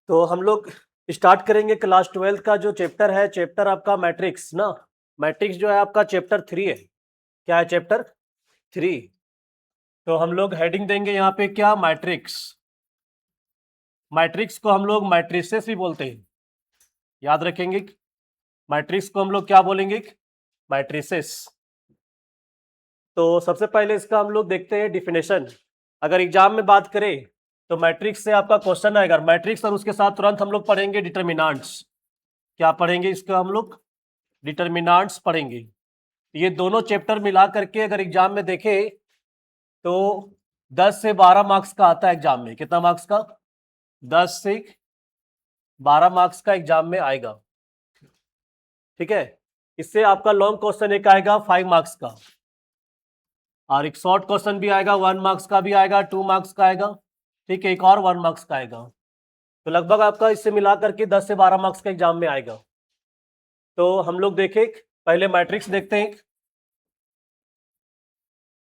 तो हम लोग स्टार्ट करेंगे क्लास 12 का जो चैप्टर है, चैप्टर आपका मैट्रिक्स ना। मैट्रिक्स जो है आपका चैप्टर 3 है। क्या है? चैप्टर 3। तो हम लोग हेडिंग देंगे यहाँ पे क्या? मैट्रिक्स। मैट्रिक्स को हम लोग मैट्रिसेस भी बोलते हैं, याद रखेंगे। मैट्रिक्स को हम लोग क्या बोलेंगे? मैट्रिसेस। तो सबसे पहले इसका हम लोग देखते हैं डिफिनेशन। अगर एग्जाम में बात करें तो मैट्रिक्स से आपका क्वेश्चन आएगा मैट्रिक्स, और उसके साथ तुरंत हम लोग पढ़ेंगे डिटर्मिनेंट्स। क्या पढ़ेंगे इसका? हम लोग डिटर्मिनेंट्स पढ़ेंगे। ये दोनों चैप्टर मिला करके अगर एग्जाम में देखें तो 10 से 12 मार्क्स का आता है एग्जाम में। कितना मार्क्स का? 10 से 12 मार्क्स का एग्जाम में आएगा। ठीक है। इससे आपका लॉन्ग क्वेश्चन एक आएगा 5 मार्क्स का, और एक शॉर्ट क्वेश्चन भी आएगा 1 मार्क्स का भी आएगा, 2 मार्क्स का आएगा। ठीक है, एक और 1 मार्क्स का आएगा। तो लगभग आपका इससे मिला करके 10 से 12 मार्क्स का एग्जाम में आएगा। तो हम लोग देखें, पहले मैट्रिक्स देखते हैं।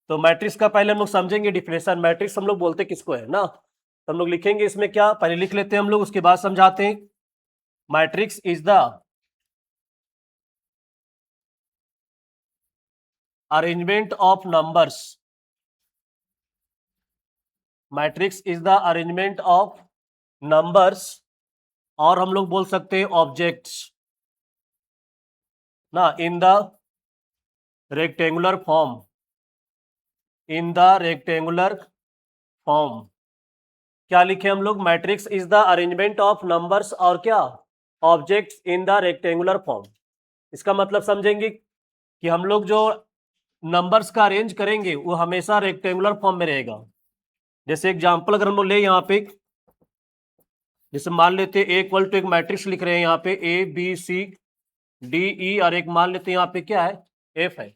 तो मैट्रिक्स का पहले हम लोग समझेंगे डिफिनेशन। मैट्रिक्स हम लोग बोलते किसको है ना। तो हम लोग लिखेंगे इसमें क्या, पहले लिख लेते हैं हम लोग, उसके बाद समझाते हैं। Matrix is the arrangement of numbers. Matrix is the arrangement of numbers, और हम लोग बोल सकते हैं ऑब्जेक्ट्स ना, इन the rectangular form. In the rectangular form. क्या लिखे हम लोग? Matrix is the arrangement of numbers और क्या? Objects in the rectangular form. इसका मतलब समझेंगे कि हम लोग जो नंबर्स का अरेंज करेंगे वो हमेशा रेक्टेंगुलर फॉर्म में रहेगा। जैसे एग्जांपल अगर हम लोग ले यहाँ पे, जैसे मान लेते हैं ए इक्वल टू एक मैट्रिक्स लिख रहे हैं यहाँ पे A B C D E, और एक मान लेते हैं यहाँ पे क्या है? एफ है।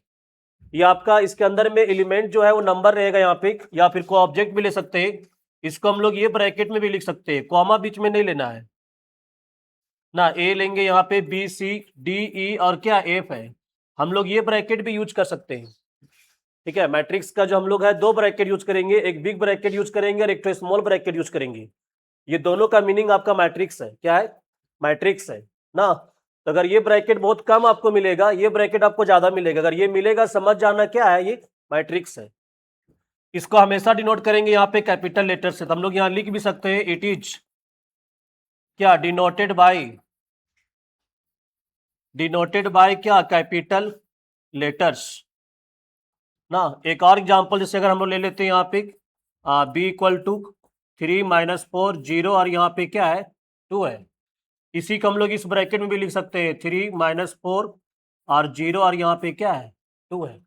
ये आपका इसके अंदर में एलिमेंट जो है वो नंबर रहेगा यहाँ पे, या फिर को ऑब्जेक्ट भी ले सकते हैं। इसको हम लोग ये ब्रैकेट में भी लिख सकते हैं, कॉमा बीच में नहीं लेना है ना। ए लेंगे यहाँ पे, बी सी डी ई और क्या एफ है। हम लोग ये ब्रैकेट भी यूज कर सकते हैं। ठीक है। मैट्रिक्स का जो हम लोग है दो ब्रैकेट यूज करेंगे, एक बिग ब्रैकेट यूज करेंगे और एक तो स्मॉल ब्रैकेट यूज करेंगे। ये दोनों का मीनिंग आपका मैट्रिक्स है। क्या है? मैट्रिक्स है ना। तो अगर ये ब्रैकेट बहुत कम आपको मिलेगा, ये ब्रैकेट आपको ज्यादा मिलेगा। अगर ये मिलेगा, समझ जाना क्या है, ये मैट्रिक्स है। इसको हमेशा डिनोट करेंगे यहाँ पे कैपिटल लेटर से। तो हम लोग यहाँ लिख भी सकते हैं इट इज क्या? डिनोटेड बाय क्या? कैपिटल लेटर्स ना। एक और एग्जांपल जैसे अगर हम लोग ले लेते हैं यहाँ पे बी इक्वल टू 3 - 4 0, और यहाँ पे क्या है? 2 है। इसी को हम लोग इस ब्रैकेट में भी लिख सकते हैं 3 - 4 और 0, और यहाँ पे क्या है? 2 है।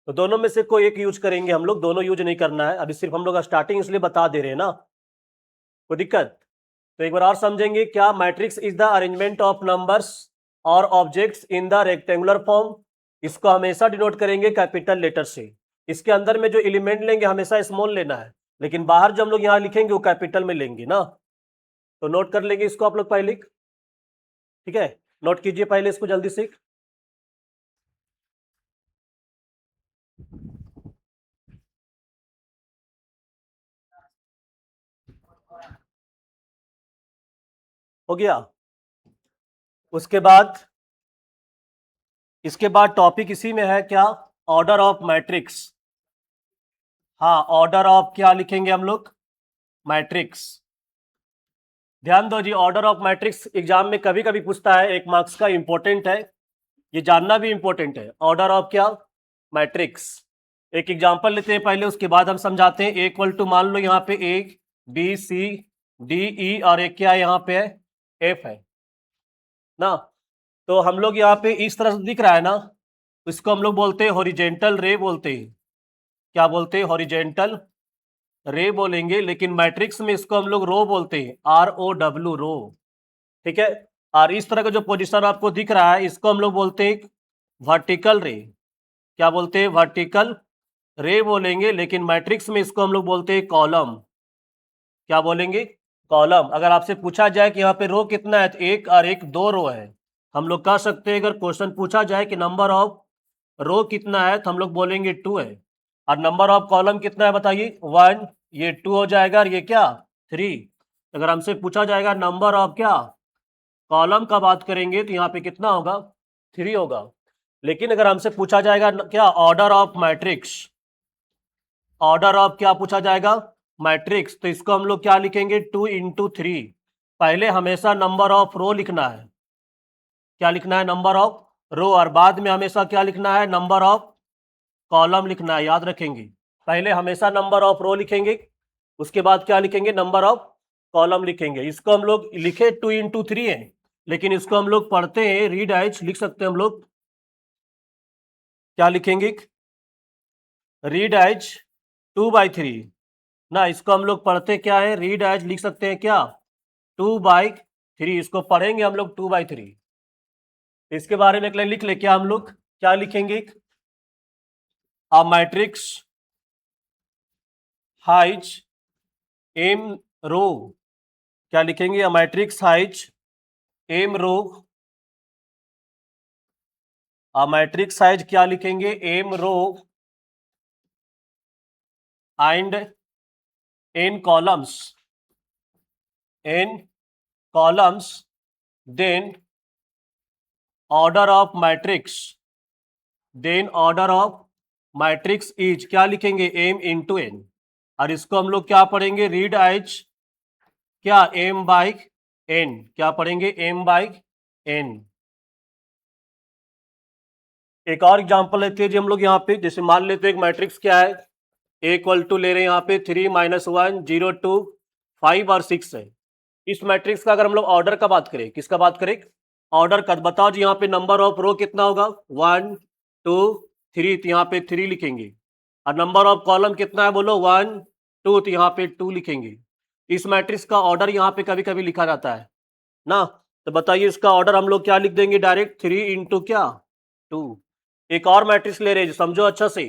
तो दोनों में से कोई एक यूज करेंगे हम लोग, दोनों यूज नहीं करना है। अभी सिर्फ हम लोग स्टार्टिंग इसलिए बता दे रहे हैं ना, कोई दिक्कत? तो एक बार और समझेंगे क्या? Matrix is the arrangement of numbers और objects in the rectangular form. इसको हमेशा डिनोट करेंगे कैपिटल लेटर से। इसके अंदर में जो एलिमेंट लेंगे हमेशा स्मॉल लेना है, लेकिन बाहर जो हम लोग यहाँ लिखेंगे वो कैपिटल में लेंगे ना। तो नोट कर लेंगे इसको आप लोग पहले। ठीक है, नोट कीजिए पहले इसको जल्दी से। हो गया? उसके बाद इसके बाद टॉपिक इसी में है क्या? Order of matrix. हाँ, ऑर्डर ऑफ क्या लिखेंगे हम लोग? मैट्रिक्स। ध्यान दो जी, ऑर्डर ऑफ मैट्रिक्स एग्जाम में कभी कभी पूछता है, 1 मार्क्स का, इंपॉर्टेंट है, ये जानना भी इंपॉर्टेंट है। ऑर्डर ऑफ क्या? मैट्रिक्स। एक एग्जांपल लेते हैं पहले, उसके बाद हम समझाते हैं। ए इक्वल टू मान लो यहाँ पे A B C D E, और एक क्या यहाँ पे है? एफ है ना। तो हम लोग यहाँ पे इस तरह से दिख रहा है ना, इसको हम लोग बोलते हैं हॉरिजेंटल रे बोलते हैं। क्या बोलते हैं? हॉरिजेंटल रे बोलेंगे, लेकिन मैट्रिक्स में इसको हम लोग रो बोलते हैं, ROW, रो। ठीक है। और इस तरह का जो पोजीशन आपको दिख रहा है इसको हम लोग बोलते हैं वर्टिकल रे। क्या बोलते हैं? वर्टिकल रे बोलेंगे, लेकिन मैट्रिक्स में इसको हम लोग बोलते हैं कॉलम। क्या बोलेंगे? कॉलम। अगर आपसे पूछा जाए कि यहाँ पे रो कितना है, तो एक और एक 2 रो है। हम लोग कह सकते हैं, अगर क्वेश्चन पूछा जाए कि नंबर ऑफ रो कितना है, तो हम लोग बोलेंगे 2 है। और नंबर ऑफ कॉलम कितना है बताइए? 1। ये 2 हो जाएगा, और ये क्या? 3। अगर हमसे पूछा जाएगा नंबर ऑफ क्या कॉलम का बात करेंगे तो यहाँ पे कितना होगा 3 होगा। लेकिन अगर हमसे पूछा जाएगा क्या order of matrix, order of क्या पूछा जाएगा मैट्रिक्स, तो इसको हम लोग क्या लिखेंगे 2 इंटू 3। पहले हमेशा नंबर ऑफ रो लिखना है, क्या लिखना है नंबर ऑफ रो, और बाद में हमेशा क्या लिखना है नंबर ऑफ कॉलम लिखना है, याद रखेंगे। पहले हमेशा नंबर ऑफ रो लिखेंगे, उसके बाद क्या लिखेंगे नंबर ऑफ कॉलम लिखेंगे। इसको हम लोग लिखे 2 इंटू 3 है, लेकिन इसको हम लोग पढ़ते हैं रीड एज लिख सकते हैं हम लोग, क्या लिखेंगे रीड एज 2/3 ना। इसको हम लोग पढ़ते क्या है रीड एज लिख सकते हैं क्या 2/3, इसको पढ़ेंगे हम लोग 2/3। इसके बारे में लिख ले क्या हम लोग क्या लिखेंगे a matrix has m row, क्या लिखेंगे a matrix has m row, a matrix size क्या लिखेंगे m row and n columns, n columns, then order of matrix, then order of matrix is क्या लिखेंगे एम इंटू एन, और इसको हम लोग क्या पढ़ेंगे रीड एज क्या एम बाई एन, क्या पढ़ेंगे एम बाई एन। एक और एग्जांपल लेते हैं जी हम लोग यहाँ पे, जैसे मान लेते हैं एक मैट्रिक्स क्या है ए इक्वल टू ले रहे हैं यहाँ पे 3 - 1 0 2 5 और 6 है। इस मैट्रिक्स का अगर हम लोग ऑर्डर का बात करें, किसका बात करें ऑर्डर का, बताओ जी यहाँ पे नंबर ऑफ रो कितना होगा 1 2 3, तो यहाँ पे 3 लिखेंगे, और नंबर ऑफ कॉलम कितना है बोलो 1 2, तो यहाँ पे 2 लिखेंगे। इस मैट्रिक्स का ऑर्डर यहाँ पे कभी कभी लिखा जाता है ना, तो बताइए इसका ऑर्डर हम लोग क्या लिख देंगे डायरेक्ट 3 इंटू क्या 2। एक और मैट्रिक्स ले रहे हैं समझो अच्छा से,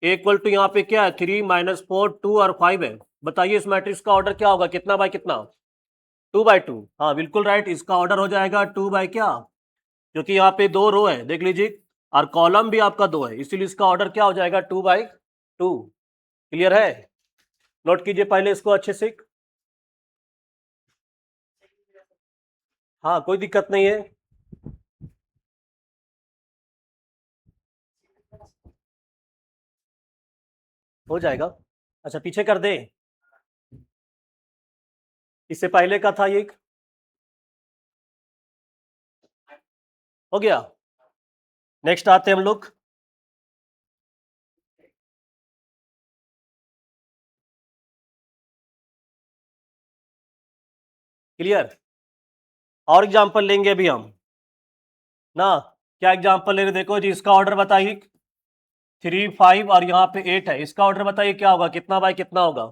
इक्वल टू यहाँ पे क्या है 3 - 4 2 और 5 है। बताइए इस मैट्रिक्स का ऑर्डर क्या होगा कितना बाय कितना 2/2। हाँ बिल्कुल राइट, इसका ऑर्डर हो जाएगा 2 बाय क्या, क्योंकि यहाँ पे 2 रो है देख लीजिए, और कॉलम भी आपका 2 है, इसीलिए इसका ऑर्डर क्या हो जाएगा 2/2। क्लियर है, नोट कीजिए पहले इसको अच्छे से। हाँ कोई दिक्कत नहीं है, हो जाएगा। अच्छा पीछे कर दे, इससे पहले का था ये, हो गया। नेक्स्ट आते हैं हम लोग, क्लियर। और एग्जांपल लेंगे अभी हम ना, क्या एग्जांपल ले रहे देखो जी, इसका ऑर्डर बताइए 3 5 और यहाँ पे 8 है, इसका ऑर्डर बताइए क्या होगा कितना बाय कितना होगा,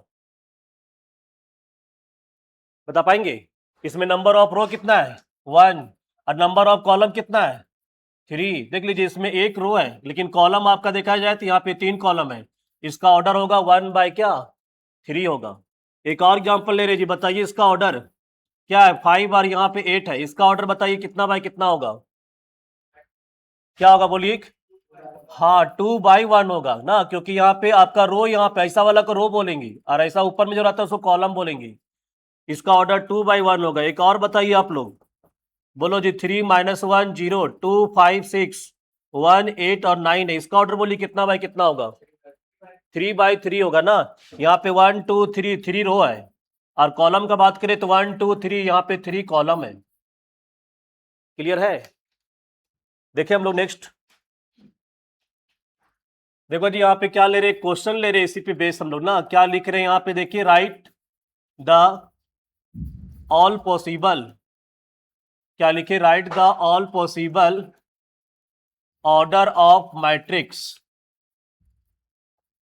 बता पाएंगे। इसमें नंबर ऑफ रो कितना है 1, और नंबर ऑफ कॉलम कितना है 3। देख लीजिए इसमें एक रो है, लेकिन कॉलम आपका देखा जाए तो यहाँ पे 3 कॉलम है, इसका ऑर्डर होगा 1 बाय क्या 3 होगा। एक और एग्जांपल ले रहे जी, बताइए इसका ऑर्डर क्या है 5 और यहाँ पे 8 है, इसका ऑर्डर बताइए कितना बाय कितना होगा, क्या होगा बोलिए। हाँ 2/1 होगा ना, क्योंकि यहाँ पे आपका रो, यहाँ पे ऐसा वाला को रो बोलेंगे, और ऐसा ऊपर में जो रहता है उसको कॉलम बोलेंगे। इसका ऑर्डर 2/1 होगा। एक और बताइए आप लोग, बोलो जी 3 - 1 0 2 5 6 1 8 और 9 है, इसका ऑर्डर बोलिए कितना बाय कितना होगा 3/3 होगा ना। यहाँ पे 1 2 3 3 रो है, और कॉलम का बात करें तो 1 2 3 यहाँ पे 3 कॉलम है। क्लियर है, देखिए हम लोग नेक्स्ट, देखो जी यहाँ पे क्या ले रहे क्वेश्चन ले रहे, इसी पे बेस हम लोग ना क्या लिख रहे हैं यहाँ पे देखिए, राइट द ऑल पॉसिबल, क्या लिखे write the all possible order of matrix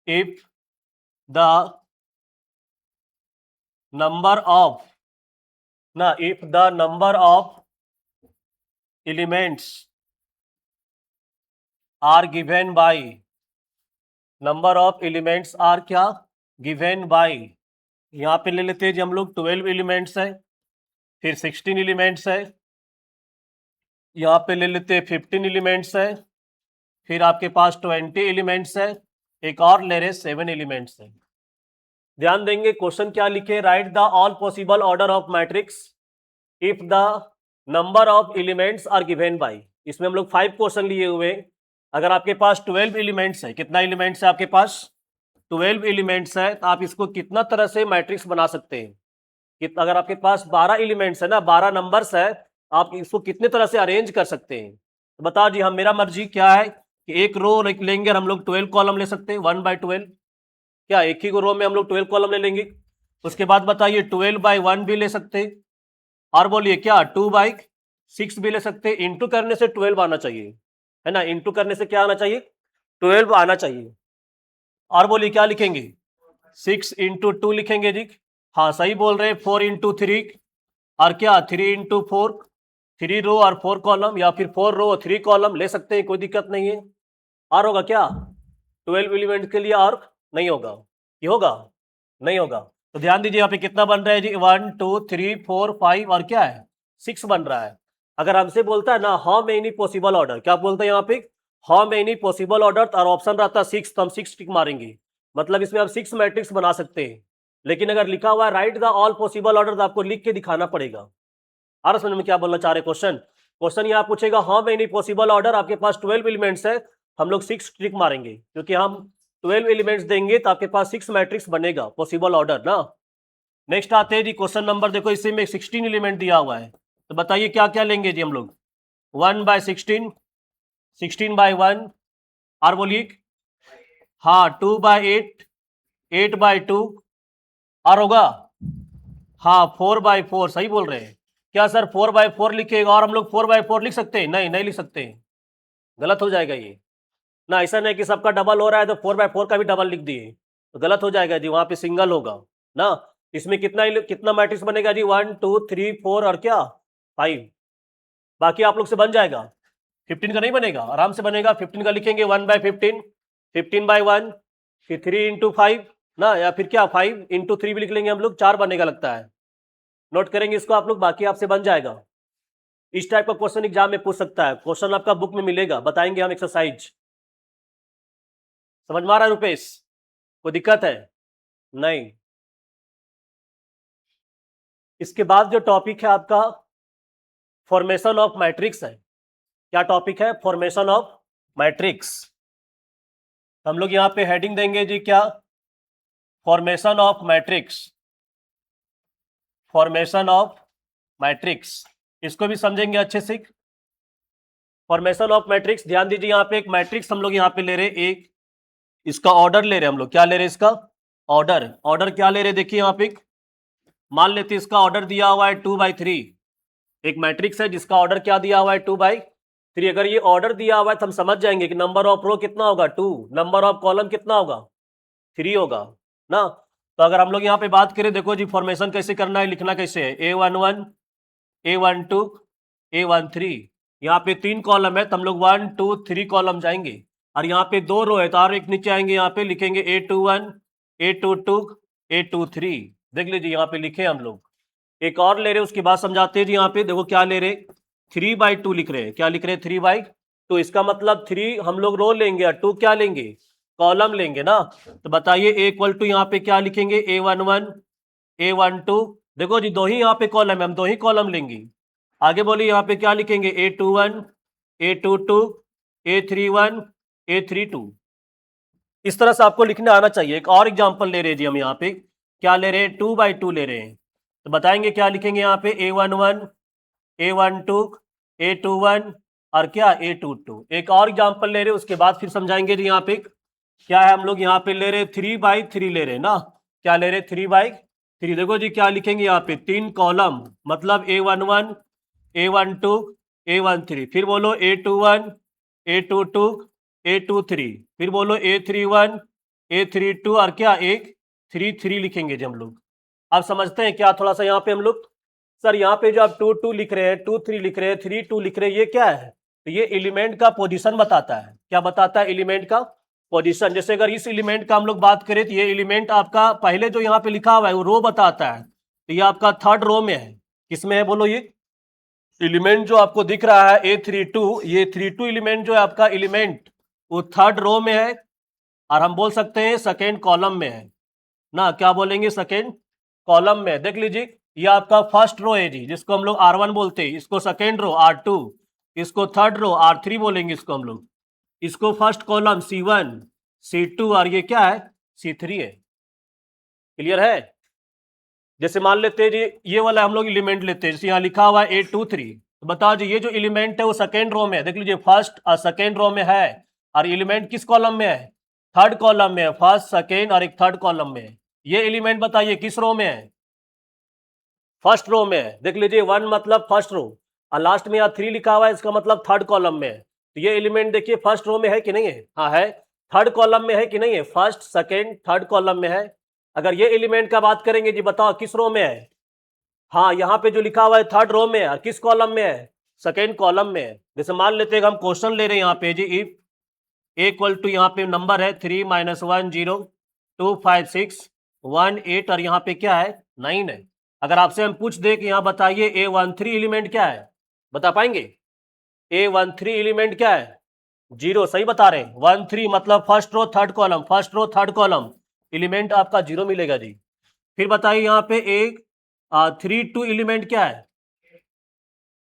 if the number of ना, if the number of elements are given by, number of elements are क्या गिवन बाय, यहाँ पे ले लेते हैं जी हम लोग 12 एलिमेंट्स है, फिर 16 एलिमेंट्स है, यहाँ पे ले लेते हैं 15 एलिमेंट्स है, फिर आपके पास 20 एलिमेंट्स है, एक और ले रहे 7 एलिमेंट्स है। ध्यान देंगे क्वेश्चन क्या लिखे, write the all possible order of matrix if the number of elements are given by. इसमें हम लोग 5 क्वेश्चन लिए हुए। अगर आपके पास 12 एलिमेंट्स है, कितना एलिमेंट्स है आपके पास, 12 एलिमेंट्स है, तो आप इसको कितना तरह से मैट्रिक्स बना सकते हैं। अगर आपके पास 12 एलिमेंट्स है ना, 12 नंबर्स है, आप इसको कितने तरह से अरेंज कर सकते हैं। तो बताओ जी, हम मेरा मर्जी क्या है कि एक रो लेंगे हम लोग, 12 कॉलम ले सकते हैं, 1/12। क्या एक ही रो में हम लोग 12 कॉलम ले लेंगे। उसके बाद बताइए 12/1 भी ले सकते हैं, और बोलिए क्या 2/6 भी ले सकते हैं। इंटू करने से 12 आना चाहिए, है ना, इंटू करने से क्या आना चाहिए, 12 आना चाहिए। और बोलिए क्या लिखेंगे, 6 × 2 लिखेंगे जी। हाँ सही बोल रहे हैं, 4 × 3, और क्या 3 × 4, 3 रो और 4 कॉलम, या फिर 4 रो और 3 कॉलम ले सकते हैं, कोई दिक्कत नहीं है। और होगा क्या 12 एलिमेंट के लिए, और नहीं होगा, ये होगा नहीं होगा। तो ध्यान दीजिए यहाँ पे कितना बन रहा है जी, 1 2 3 4 5 और क्या है 6 बन रहा है। अगर हमसे बोलता है ना हाउ मेनी पॉसिबल ऑर्डर, क्या बोलते हैं यहाँ पे, हाउ मेनी पॉसिबल ऑर्डर, और ऑप्शन रहता है 6, तो हम 6 टिक मारेंगे, मतलब इसमें आप 6 मैट्रिक्स बना सकते हैं। लेकिन अगर लिखा हुआ है right the all possible order, तो आपको लिख के दिखाना पड़ेगा। और समझ में क्या बोलना चाह रहे क्वेश्चन यहाँ पूछेगा हाउ मेनी पॉसिबल ऑर्डर, आपके पास 12 एलिमेंट्स है, हम लोग 6 टिक मारेंगे, क्योंकि हम 12 एलिमेंट्स देंगे तो आपके पास 6 मैट्रिक्स बनेगा, पॉसिबल ऑर्डर ना। नेक्स्ट आते हैं जी क्वेश्चन नंबर, देखो इसी में 16 एलिमेंट दिया हुआ है, तो बताइए क्या क्या लेंगे जी हम लोग। 1/16, 16/1, और बोलिए हाँ 2/8, 8/2, और होगा हाँ 4/4। सही बोल रहे हैं, क्या सर 4/4 लिखेगा और हम लोग 4/4 लिख सकते हैं, नहीं नहीं लिख सकते, गलत हो जाएगा ये ना। ऐसा नहीं कि सबका डबल हो रहा है तो 4/4 का भी डबल लिख दिए, तो गलत हो जाएगा जी, वहां पे सिंगल होगा ना। इसमें कितना कितना मैट्रिक्स बनेगा जी, 1 2 3 4 और क्या 5, बाकी आप लोग से बन जाएगा। 15 का नहीं बनेगा, आराम से बनेगा। 15 का लिखेंगे 1/15, 15/1, फिर 3 × 5 ना, या फिर क्या 5 × 3 भी लिख लेंगे हम लोग, 4 बनेगा लगता है। नोट करेंगे इसको आप लोग, बाकी आपसे बन जाएगा। इस टाइप का क्वेश्चन एग्जाम में पूछ सकता है, क्वेश्चन आपका बुक में मिलेगा, बताएंगे हम एक्सरसाइज। समझ में आ रहा है रुपेश, कोई दिक्कत है नहीं। इसके बाद जो टॉपिक है आपका फॉर्मेशन ऑफ मैट्रिक्स है। क्या टॉपिक है, फॉर्मेशन ऑफ मैट्रिक्स। हम लोग यहां पे हेडिंग देंगे जी क्या, formation of matrix, formation of matrix, इसको भी समझेंगे अच्छे से। फॉर्मेशन ऑफ मैट्रिक्स, ध्यान दीजिए यहाँ पे एक मैट्रिक्स हम लोग यहाँ पे ले रहे, एक इसका ऑर्डर ले रहे हम लोग, क्या ले रहे इसका ऑर्डर। ऑर्डर क्या ले रहे देखिए यहाँ पे, मान लेते इसका ऑर्डर दिया हुआ है 2/3, एक मैट्रिक्स है जिसका ऑर्डर क्या दिया हुआ है 2/3। अगर ये ऑर्डर दिया हुआ है तो हम समझ जाएंगे कि नंबर ऑफ रो कितना होगा 2, नंबर ऑफ कॉलम कितना होगा 3 होगा ना। तो अगर हम लोग यहाँ पे बात करें, देखो जी फॉर्मेशन कैसे करना है, लिखना कैसे है, A11, A12, A13, यहाँ पे 3 कॉलम है तो हम लोग 1 2 3 कॉलम जाएंगे, और यहाँ पे 2 रो है तो और एक नीचे आएंगे, यहाँ पे लिखेंगे A21, A22, A23। देख लीजिए यहाँ पे लिखे हम लोग। एक और ले रहे उसकी बात समझाते हैं जी। यहाँ पे देखो क्या ले रहे, 3/2 लिख रहे हैं, क्या लिख रहे हैं 3/2, इसका मतलब 3 हम लोग रो लेंगे और 2 क्या लेंगे, कॉलम लेंगे ना। तो बताइए A=, यहाँ पे क्या लिखेंगे, A11, A12, देखो जी 2 ही यहाँ पे कॉलम है, हम 2 ही कॉलम लेंगे। आगे बोलिए यहाँ पे क्या लिखेंगे, A21, A22, A31, A32। इस तरह से आपको लिखना आना चाहिए। एक और एग्जाम्पल ले रहे हैं जी हम, यहाँ पे क्या ले रहे हैं, 2/2 ले रहे हैं, तो बताएंगे क्या लिखेंगे यहाँ पे, A11, A12, A21 और क्या A22। एक और एग्जाम्पल ले रहे हैं, उसके बाद फिर समझाएंगे जी। यहाँ पे क्या है, हम लोग यहाँ पे ले रहे 3/3 ले रहे ना, क्या ले रहे 3/3। देखो जी क्या लिखेंगे यहाँ पे, 3 कॉलम, मतलब A11, A12, A13, फिर बोलो A21, A22, A23, फिर बोलो A31, A32 और क्या A33 लिखेंगे जी हम लोग। आप समझते हैं क्या थोड़ा सा यहाँ पे हम लोग, सर यहाँ पे जो आप 2 लिख रहे हैं, 2 3 लिख रहे हैं, 3 लिख रहे हैं, ये क्या है, तो ये एलिमेंट का पोजीशन बताता है। क्या बताता है, एलिमेंट का पोजीशन। जैसे अगर इस एलिमेंट का हम लोग बात करें तो ये एलिमेंट आपका पहले जो यहाँ पे लिखा हुआ है वो रो बताता है, तो ये आपका 3rd रो में है। किसमें है बोलो, ये एलिमेंट जो आपको दिख रहा है A32, ये 32 एलिमेंट जो है आपका एलिमेंट वो 3rd रो में है, और हम बोल सकते हैं 2nd कॉलम में है ना, क्या बोलेंगे, सेकेंड कॉलम में। देख लीजिए, ये आपका फर्स्ट रो है जी, जिसको हम लोग R1 बोलते हैं, इसको सेकेंड रो R2, इसको थर्ड रो R3 बोलेंगे इसको हम लोग, इसको फर्स्ट कॉलम C1, C2 और ये क्या है, C3 है। क्लियर है? जैसे मान लेते हैं जी, ये वाला हम लोग एलिमेंट लेते हैं, जैसे यहाँ लिखा हुआ है 823, तो बताओ जी ये जो एलिमेंट है वो सेकेंड रो में है। देख लीजिए, फर्स्ट और सेकेंड रो में है, और एलिमेंट किस कॉलम में है, थर्ड कॉलम में है। फर्स्ट, सेकेंड और एक थर्ड कॉलम में है। ये एलिमेंट बताइए किस रो में है, फर्स्ट रो में है। देख लीजिए, 1 मतलब फर्स्ट रो, और लास्ट में यहाँ 3 लिखा हुआ है, इसका मतलब थर्ड कॉलम में है। तो ये एलिमेंट देखिए फर्स्ट रो में है कि नहीं है, हाँ है। थर्ड कॉलम में है कि नहीं है, फर्स्ट सेकेंड थर्ड कॉलम में है। अगर ये एलिमेंट का बात करेंगे जी, बताओ किस रो में है, हाँ यहाँ पे जो लिखा हुआ है थर्ड रो में है, और किस कॉलम में है, सेकेंड कॉलम में है। जैसे मान लेते हैं हम क्वेश्चन ले रहे हैं यहाँ पे जी, इफ ए इक्वल टू, यहाँ पे नंबर है 3 - 1 0 2 5 6 1 8, और यहाँ पे क्या है 9 है। अगर आपसे हम पूछ दे कि यहाँ बताइए A13 एलिमेंट क्या है, बता पाएंगे? A13 एलिमेंट क्या है, 0, सही बता रहे हैं। 13 मतलब first row third column, first row third column, element आपका 0 मिलेगा जी। फिर बताइए यहाँ पे एक 32 एलिमेंट क्या है,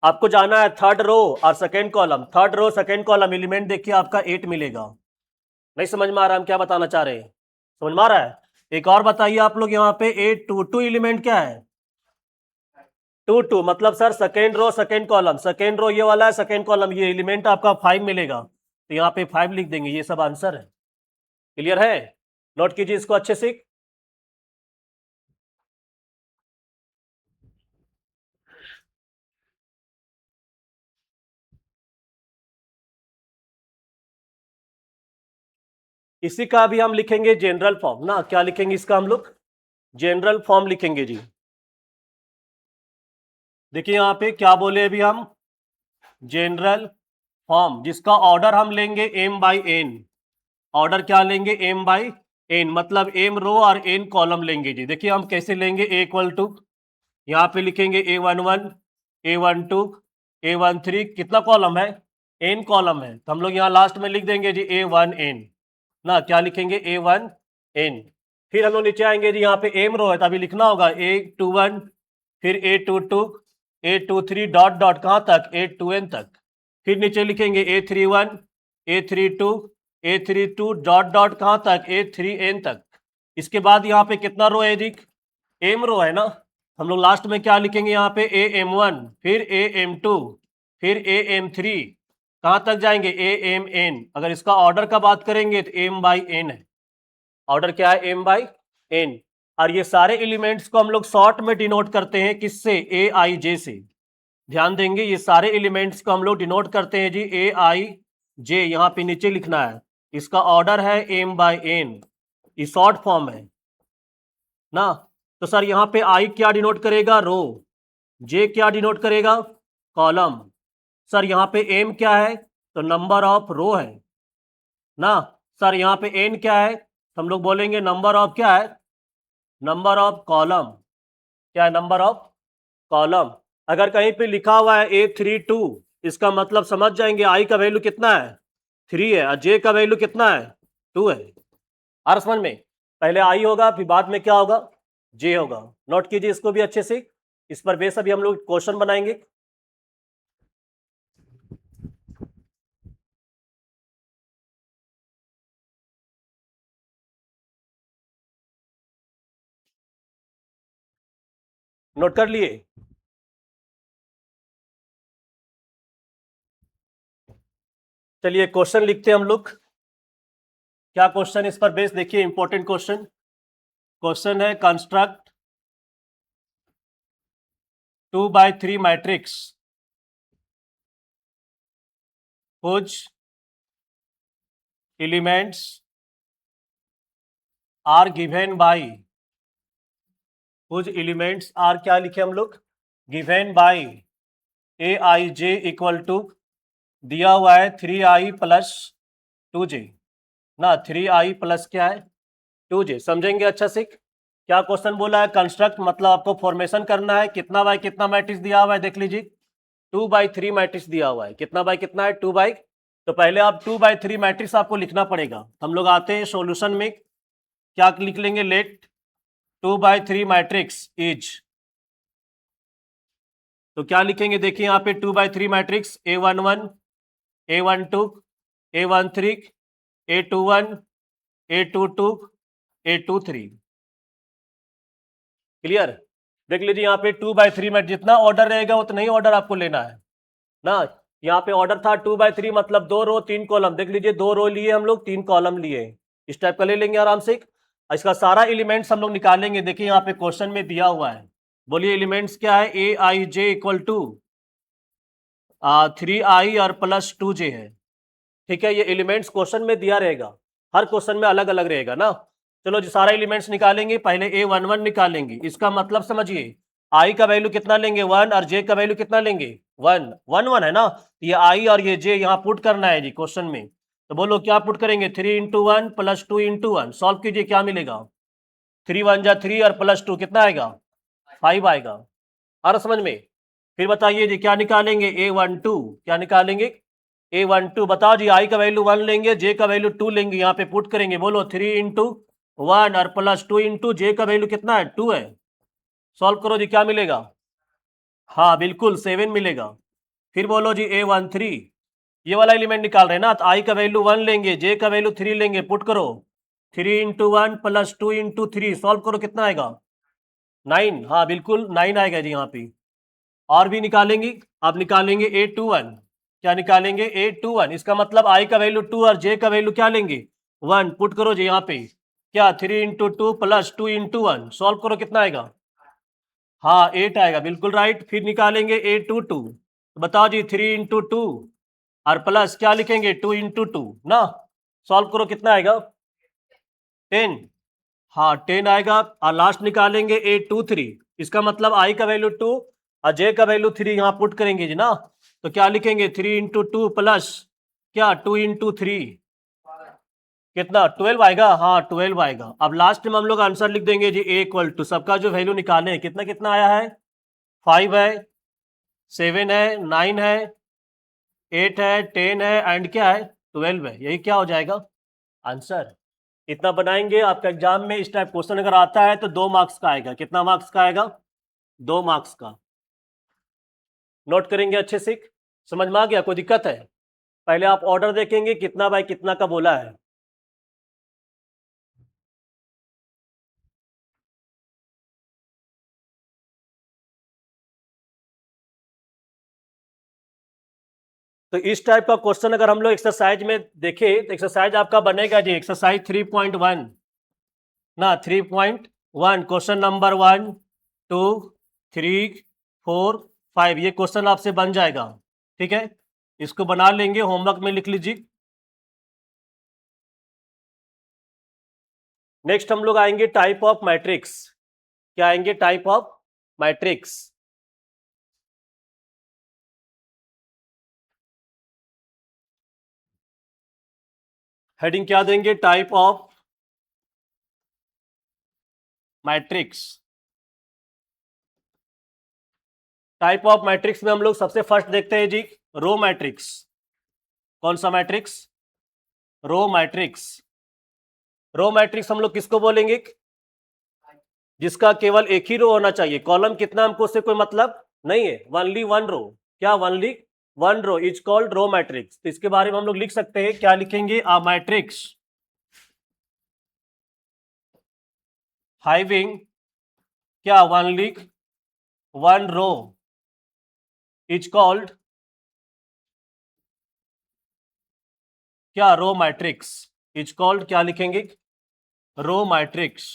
आपको जाना है थर्ड रो और second column, third row second column, element देखिए आपका 8 मिलेगा। नहीं समझ में आ रहा है हम क्या बताना चाह रहे हैं, समझ में आ रहा है? एक और बताइए आप लोग, यहाँ पे 822 एलिमेंट क्या है, 22 मतलब sir second row second column, second row ये वाला है, सेकेंड कॉलम ये, एलिमेंट आपका 5 मिलेगा। तो यहाँ पे 5 लिख देंगे, ये सब आंसर है। क्लियर है? नोट कीजिए इसको अच्छे से। इसी का भी हम लिखेंगे जनरल फॉर्म ना, क्या लिखेंगे इसका हम लोग, जनरल फॉर्म लिखेंगे जी। देखिए यहाँ पे क्या बोले अभी हम, जनरल फॉर्म, जिसका ऑर्डर हम लेंगे m/n। ऑर्डर क्या लेंगे, m/n, मतलब m रो और n कॉलम लेंगे जी। देखिए हम कैसे लेंगे, a इक्वल टू, यहाँ पे लिखेंगे A11 A12 A13, कितना कॉलम है, n कॉलम है, तो हम लोग यहाँ लास्ट में लिख देंगे जी A1n ना, क्या लिखेंगे A1n। फिर हम लोग नीचे आएंगे जी, यहाँ पे m रो है तो अभी लिखना होगा A21, फिर A22 A23 डॉट डॉट कहाँ तक, A2n तक। फिर नीचे लिखेंगे A31 A32 A32 dot dot कहाँ तक, A3n तक। इसके बाद यहाँ पे कितना रो है जी, m रो है ना, हम लोग लास्ट में क्या लिखेंगे यहाँ पे AM1, फिर AM2, फिर AM3, कहाँ तक जाएंगे AMn। अगर इसका ऑर्डर का बात करेंगे तो m/n है, ऑर्डर क्या है, m/n। और ये सारे एलिमेंट्स को हम लोग शॉर्ट में डिनोट करते हैं किससे, Aij से। ध्यान देंगे, ये सारे एलिमेंट्स को हम लोग डिनोट करते हैं जी Aij, यहाँ पे नीचे लिखना है, इसका ऑर्डर है m/n, ये शॉर्ट फॉर्म है ना। तो सर यहाँ पे I क्या डिनोट करेगा, रो, J क्या डिनोट करेगा, कॉलम। सर यहाँ पे M क्या है, तो नंबर ऑफ रो है ना। सर यहाँ पे N क्या है, हम लोग बोलेंगे नंबर ऑफ क्या है, नंबर ऑफ कॉलम। क्या है, नंबर ऑफ कॉलम। अगर कहीं पे लिखा हुआ है A32, इसका मतलब समझ जाएंगे I का वैल्यू कितना है, 3 है, और J का वैल्यू कितना है, 2 है। और समझ में, पहले I होगा फिर बाद में क्या होगा, J होगा। नोट कीजिए इसको भी अच्छे से, इस पर बेस अभी हम लोग क्वेश्चन बनाएंगे। नोट कर लिए? चलिए क्वेश्चन लिखते हैं हम लोग। क्या क्वेश्चन इस पर बेस, देखिए इंपॉर्टेंट क्वेश्चन। क्वेश्चन है construct 2/3 matrix whose elements are given by, whose elements are, क्या लिखे हम लोग, given by Aij equal to, दिया हुआ है 3i प्लस 2j ना, 3i प्लस क्या है 2j। समझेंगे अच्छा से, क्या क्वेश्चन बोला है, कंस्ट्रक्ट मतलब आपको फॉर्मेशन करना है, कितना बाय कितना मैट्रिक्स दिया हुआ है, देख लीजिए 2/3 मैट्रिक्स दिया हुआ है, कितना बाय कितना है, 2 बाय। तो पहले आप 2/3 मैट्रिक्स आपको लिखना पड़ेगा। हम लोग आते हैं सॉल्यूशन में, क्या लिख लेंगे, लेट 2/3 मैट्रिक्स इज, तो क्या लिखेंगे देखिए यहाँ पे 2/3 matrix A11, A12, A13, A21, A22, A23। Clear? देख लीजिए यहाँ पे 2/3 में जितना ऑर्डर रहेगा उतना ही ऑर्डर आपको लेना है ना। यहाँ पे ऑर्डर था 2/3 मतलब 2 रो 3 कॉलम। देख लीजिए 2 रो लिए हम लोग, 3 कॉलम लिए, इस टाइप का ले लेंगे आराम से। इसका सारा एलिमेंट्स हम लोग निकालेंगे। देखिए यहाँ पे क्वेश्चन में दिया हुआ है, बोलिए एलिमेंट्स क्या है। Aij इक्वल टू 3i और प्लस 2j है। ठीक है, ये एलिमेंट्स क्वेश्चन में दिया रहेगा, हर क्वेश्चन में अलग अलग रहेगा ना। चलो जी सारा एलिमेंट्स निकालेंगे। पहले A11 निकालेंगे। इसका मतलब समझिए, i का वैल्यू कितना लेंगे 1 और j का वैल्यू कितना लेंगे 1 1 1 है ना। ये i और ये j यहाँ पुट करना है जी क्वेश्चन में। तो बोलो क्या पुट करेंगे, 3 इंटू 1 प्लस 2 इंटू 1। सॉल्व कीजिए, क्या मिलेगा, 3 1 जा 3 और प्लस 2 कितना आएगा 5 आएगा। आ रहा समझ में? फिर बताइए जी क्या निकालेंगे, A12 क्या निकालेंगे, A12 बताओ जी। i का वैल्यू 1 लेंगे, j का वैल्यू 2 लेंगे, यहाँ पे पुट करेंगे। बोलो 3 इंटू 1 और प्लस 2 इंटू j का वैल्यू कितना है 2 है। सॉल्व करो जी, क्या मिलेगा, हाँ बिल्कुल 7 मिलेगा। फिर बोलो जी A13, ये वाला एलिमेंट निकाल रहे हैं ना, तो i का वैल्यू 1 लेंगे, j का वैल्यू 3 लेंगे, पुट करो 3 इंटू 1 प्लस 2 इंटू 3। सॉल्व करो कितना आएगा 9, हाँ बिल्कुल 9 आएगा जी यहाँ पे। और भी निकालेंगे, आप निकालेंगे A21, क्या निकालेंगे A21। इसका मतलब i का वैल्यू 2 और j का वैल्यू क्या लेंगे 1। पुट करो जी यहाँ पे, क्या 3 इंटू 2 प्लस 2 इंटू 1। सॉल्व करो कितना आएगा, हाँ 8 आएगा, बिल्कुल राइट। फिर निकालेंगे A22, तो बताओ जी 3 इंटू 2 और प्लस क्या लिखेंगे 2 इंटू 2 ना। सॉल्व करो कितना आएगा 10, हाँ 10 आएगा। और लास्ट निकालेंगे A23, इसका मतलब i का वैल्यू 2 और j का वैल्यू 3 यहाँ पुट करेंगे जी ना। तो क्या लिखेंगे 3 इंटू 2 प्लस क्या 2 इंटू 3 कितना 12 आएगा, हाँ 12 आएगा। अब लास्ट में हम लोग आंसर लिख देंगे जी A इक्वल टू सबका जो वैल्यू निकाले हैं कितना कितना आया है, 5 है, 7 है, 9 है, 8 है, 10 है एंड क्या है 12 है। यही क्या हो जाएगा आंसर। इतना बनाएंगे, आपका एग्जाम में इस टाइप क्वेश्चन अगर आता है तो 2 मार्क्स का आएगा। कितना मार्क्स का आएगा, 2 मार्क्स का। नोट करेंगे अच्छे से, समझ में आ गया, कोई दिक्कत है। पहले आप ऑर्डर देखेंगे कितना बाय कितना का बोला है। तो इस टाइप का क्वेश्चन अगर हम लोग एक्सरसाइज में देखें तो एक्सरसाइज आपका बनेगा जी एक्सरसाइज 3.1 ना, 3.1 क्वेश्चन नंबर 1 2 3 4 5 ये क्वेश्चन आपसे बन जाएगा। ठीक है, इसको बना लेंगे, होमवर्क में लिख लीजिए। नेक्स्ट हम लोग आएंगे टाइप ऑफ मैट्रिक्स। क्या आएंगे, टाइप ऑफ मैट्रिक्स। हेडिंग क्या देंगे, type of matrix. Type of matrix में हम लोग सबसे फर्स्ट देखते हैं जी रो मैट्रिक्स। कौन सा matrix, row matrix. Row matrix हम लोग किसको बोलेंगे, जिसका केवल एक ही रो होना चाहिए, कॉलम कितना हमको उससे कोई मतलब नहीं है, ओनली वन रो। क्या, only one row is called row matrix. तो इसके बारे में हम लोग लिख सकते हैं, क्या लिखेंगे, अ मैट्रिक्स हैविंग क्या only one row is called क्या, रो मैट्रिक्स इज कॉल्ड क्या लिखेंगे, रो मैट्रिक्स।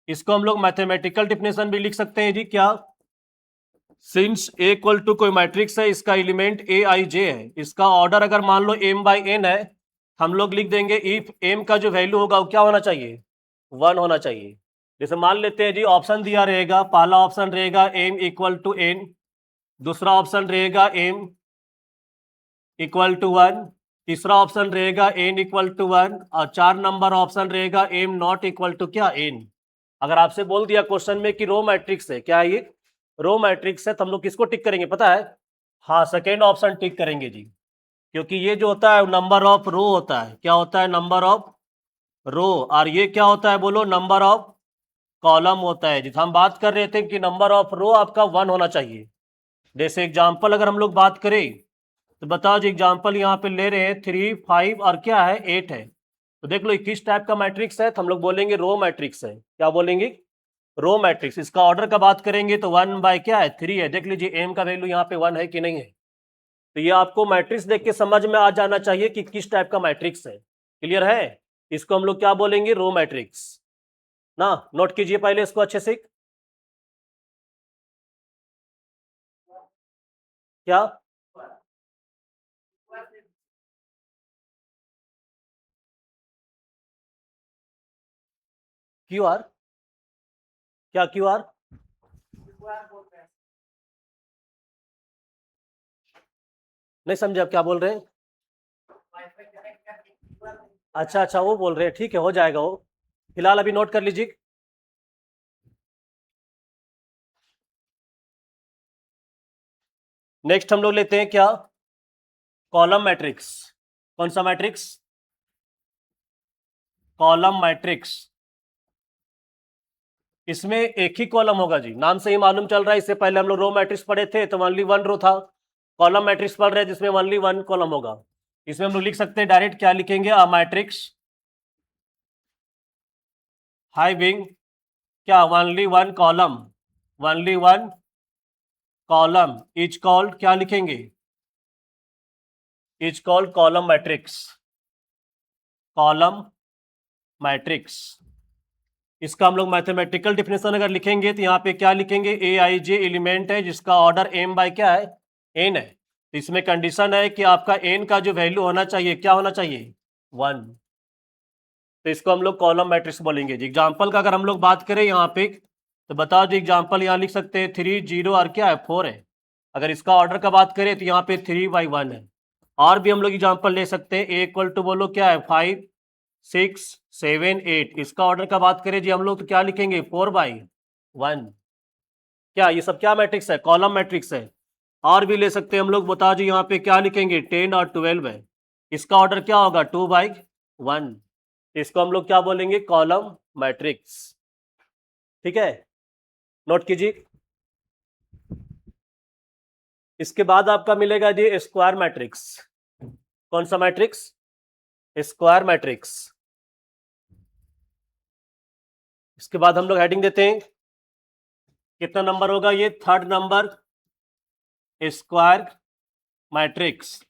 इसको हम लोग मैथमेटिकल डिफिनेशन भी लिख सकते हैं जी, क्या, सिंस ए इक्वल टू कोई मैट्रिक्स है, इसका एलिमेंट ए आई जे है, इसका ऑर्डर अगर मान लो m बाई n है, हम लोग लिख देंगे इफ m का जो वैल्यू होगा वो क्या होना चाहिए 1 होना चाहिए। जैसे मान लेते हैं जी ऑप्शन दिया रहेगा, पहला ऑप्शन रहेगा m इक्वल टू n, दूसरा ऑप्शन रहेगा m इक्वल टू 1, तीसरा ऑप्शन रहेगा n इक्वल टू 1 और 4 नंबर ऑप्शन रहेगा m नॉट इक्वल टू क्या n। अगर आपसे बोल दिया क्वेश्चन में कि रो मैट्रिक्स है, क्या है ये रो मैट्रिक्स है, तो हम लोग किसको टिक करेंगे पता है, हाँ सेकेंड ऑप्शन टिक करेंगे जी। क्योंकि ये जो होता है नंबर ऑफ रो होता है, क्या होता है नंबर ऑफ रो, और ये क्या होता है बोलो नंबर ऑफ कॉलम होता है। जिस हम बात कर रहे थे कि नंबर ऑफ रो आपका 1 होना चाहिए। जैसे एग्जाम्पल अगर हम लोग बात करें तो बताओ जी, एग्जाम्पल यहाँ पे ले रहे हैं 3, 5 और क्या है 8 है। तो देख लो किस टाइप का मैट्रिक्स है, तो हम लोग बोलेंगे रो मैट्रिक्स है। क्या बोलेंगे? Row matrix. इसका ऑर्डर का बात करेंगे तो 1 बाय क्या है 3 है। देख लीजिए एम का वैल्यू यहाँ पे 1 है कि नहीं है। तो ये आपको मैट्रिक्स देख के समझ में आ जाना चाहिए कि किस टाइप का मैट्रिक्स है। क्लियर है? इसको हम लोग क्या बोलेंगे? रो मैट्रिक्स ना। नोट कीजिए पहले इसको अच्छे से। क्या? Q R? क्या क्यू आर? नहीं समझे आप क्या बोल रहे हैं। अच्छा अच्छा, वो बोल रहे हैं, ठीक है हो जाएगा वो। फिलहाल अभी नोट कर लीजिए। नेक्स्ट हम लोग लेते हैं क्या? Column matrix. कौन सा मैट्रिक्स? Column matrix. इसमें एक ही कॉलम होगा जी, नाम से ही मालूम चल रहा है। इससे पहले हम लोग रो मैट्रिक्स पढ़े थे तो ओनली 1 रो था। कॉलम मैट्रिक्स पढ़ रहे हैं जिसमें ओनली 1 कॉलम होगा। इसमें हम लोग लिख सकते हैं डायरेक्ट, क्या लिखेंगे? अ मैट्रिक्स हैविंग क्या? Only 1 column. Only 1 column is called, क्या लिखेंगे? Is called column matrix. Column matrix. इसका हम लोग मैथमेटिकल डिफिनेशन अगर लिखेंगे तो यहाँ पे क्या लिखेंगे? ए आई जे एलिमेंट है जिसका ऑर्डर एम बाय क्या है? एन है। तो इसमें कंडीशन है कि आपका एन का जो वैल्यू होना चाहिए क्या होना चाहिए? 1। तो इसको हम लोग कॉलम मैट्रिक्स बोलेंगे जी। एग्जाम्पल का अगर हम लोग बात करें यहाँ पे तो बताओ जी, एग्जाम्पल यहाँ लिख सकते हैं 3, 0 और क्या है 4 है। अगर इसका ऑर्डर का बात करें तो यहाँ पे 3/1 है। और भी हम लोग एग्जाम्पल ले सकते हैं। ए इक्वल टू बोलो क्या है 5, 6, 7, 8। इसका ऑर्डर का बात करें जी हम लोग तो क्या लिखेंगे? 4/1। क्या ये सब क्या मैट्रिक्स है? कॉलम मैट्रिक्स है। और भी ले सकते हैं हम लोग। बताओ जी यहाँ पे क्या लिखेंगे? 10 और 12 है। इसका ऑर्डर क्या होगा? 2/1। इसको हम लोग क्या बोलेंगे? Column matrix. ठीक है, नोट कीजिए। इसके बाद आपका मिलेगा जी स्क्वायर मैट्रिक्स। कौन सा मैट्रिक्स? Square matrix. इसके बाद हम लोग हेडिंग देते हैं, कितना नंबर होगा ये? 3rd number, square matrix.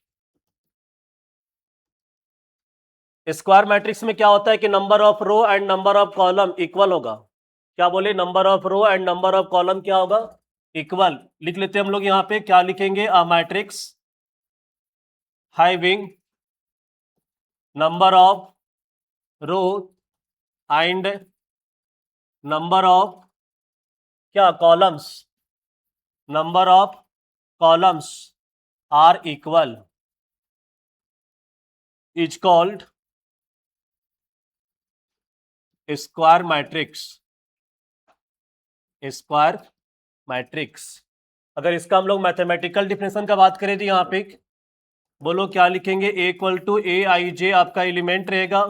Square matrix में क्या होता है कि number of row and number of column equal होगा। क्या बोले? Number of row and number of column क्या होगा? इक्वल। लिख लेते हैं हम लोग यहाँ पे, क्या लिखेंगे? A matrix having number of row and number of क्या? Columns. Number of columns are equal is called square matrix. Square matrix. अगर इसका हम लोग मैथमेटिकल डिफिनेशन का बात करें तो यहाँ पे बोलो क्या लिखेंगे? ए इक्वल टू ए आई जे आपका एलिमेंट रहेगा।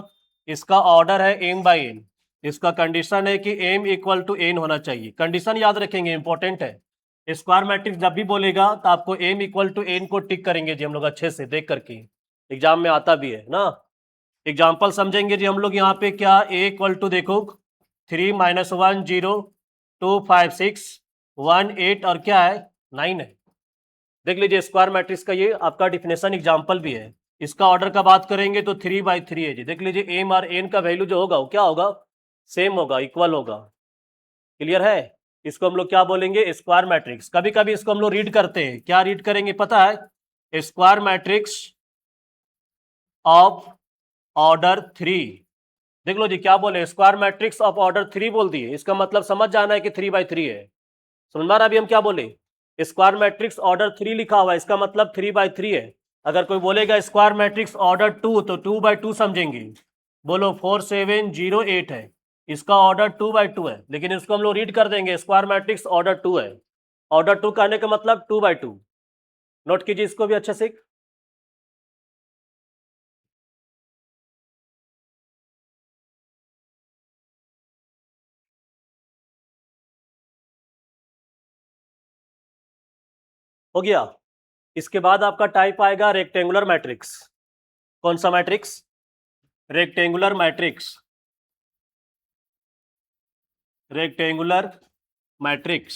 इसका ऑर्डर है एम बाई एन। इसका कंडीशन है कि एम इक्वल टू एन होना चाहिए। कंडीशन याद रखेंगे, इंपॉर्टेंट है। स्क्वायर मैट्रिक्स जब भी बोलेगा तो आपको एम इक्वल टू एन को टिक करेंगे जी हम लोग अच्छे से देख करके। एग्जाम में आता भी है ना। एग्जाम्पल समझेंगे जी हम लोग यहाँ पे। क्या? ए इक्वल टू देखो 3 - 1 0 2 5 6 1 8 और क्या है 9 है। देख लीजिए स्क्वायर मैट्रिक्स का ये आपका डिफिनेशन एग्जाम्पल भी है। इसका ऑर्डर का बात करेंगे तो 3/3 है जी। देख लीजिए एम और एन का वैल्यू जो होगा वो क्या होगा? सेम होगा, इक्वल होगा। क्लियर है? इसको हम लोग क्या बोलेंगे? Square matrix. कभी कभी इसको हम लोग रीड करते हैं, क्या रीड करेंगे पता है? Square matrix of order 3। देख लो जी क्या बोले? स्क्वायर मैट्रिक्स ऑफ ऑर्डर 3 बोल दिए। इसका मतलब समझ जाना है कि 3/3 है। समझ में आ रहा? अभी हम क्या बोले? स्क्वायर मैट्रिक्स ऑर्डर 3 लिखा हुआ है, इसका मतलब 3/3 है। अगर कोई बोलेगा स्क्वायर मैट्रिक्स ऑर्डर 2 तो 2/2 समझेंगे। बोलो 4 7 0 8 है, इसका ऑर्डर 2/2 है, लेकिन इसको हम लोग रीड कर देंगे स्क्वायर मैट्रिक्स ऑर्डर 2 है। ऑर्डर 2 कहने का मतलब 2/2। नोट कीजिए इसको भी अच्छे से। हो गया। इसके बाद आपका टाइप आएगा रेक्टेंगुलर मैट्रिक्स। कौन सा matrix? Rectangular matrix. Rectangular matrix,